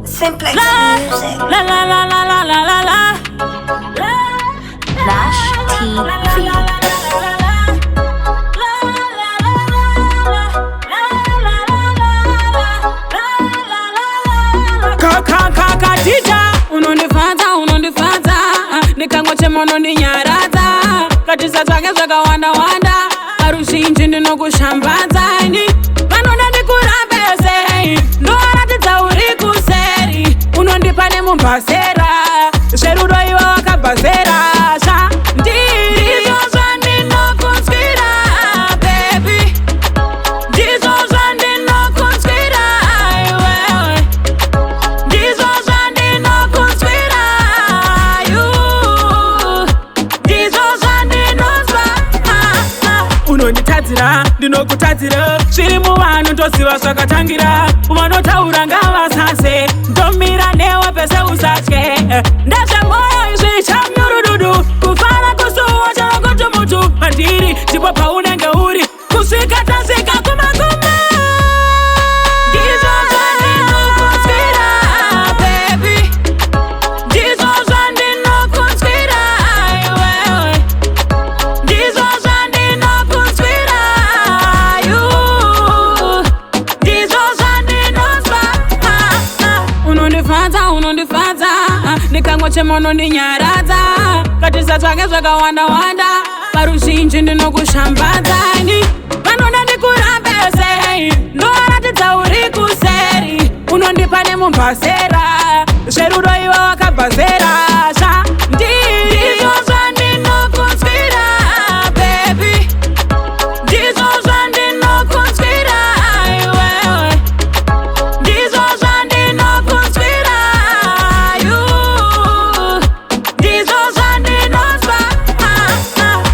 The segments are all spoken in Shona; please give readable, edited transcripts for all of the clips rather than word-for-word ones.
Simplex Music. La la la la la la la la. Nash TV. Kakatija unondifadza nikangoche monondinyarata katisa zvake zvakawanda wanda paruzhinji ndinokushambadza ini vanoda ndikurambese ndoratidza uri kuseri unondipa nemumbasera zverudo iwe wakabhazera sha ndizvo zvandinokutsvira baby ndizvo zvandinokutsvira iwewe ndizvo zvandinokutsvira you ndizvo zvandinozwa unonditadzira ndinokutadzira zviri muvanhu toziva zvakatangira vanotaura ngavasase ndomira newe pese usatye ndezvemwoyo izvi chamnyurududu kufara kusuwo chanokuti mutu pandiri ndipo paunenge uri kusvika tasvika kumakuma ndizvo zvandinokutsvira baby ndizvo zvandinokutsvira iwewe ndizvo zvandinokutsvira you ndizvo zvandinozwa unondifadza nikangoche monondinyaradza katisa zvake zvakawanda wanda paruzhinji ndinokushambadza ini vanoda ndikurambese ndoratidza uri kuseri unondipa nemumbasera zverudo iwe wakabhazera sha ndizvo zvandinokutsvira baby ndizvo zvandinokutsvira iwewe ndizvo zvandinokutsvira you ndizvo zvandinozwa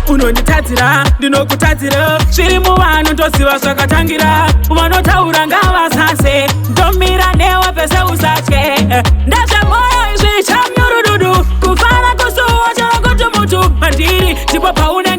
unonditadzira ndinokutadzira zviri muvanhu toziva zvakatangira vanotaura ngavasase ndomira newe pese usatye ndezvemwoyo izvi chamnyurududu kufara kusuwo chanokuti mutu pandiri ndipo paune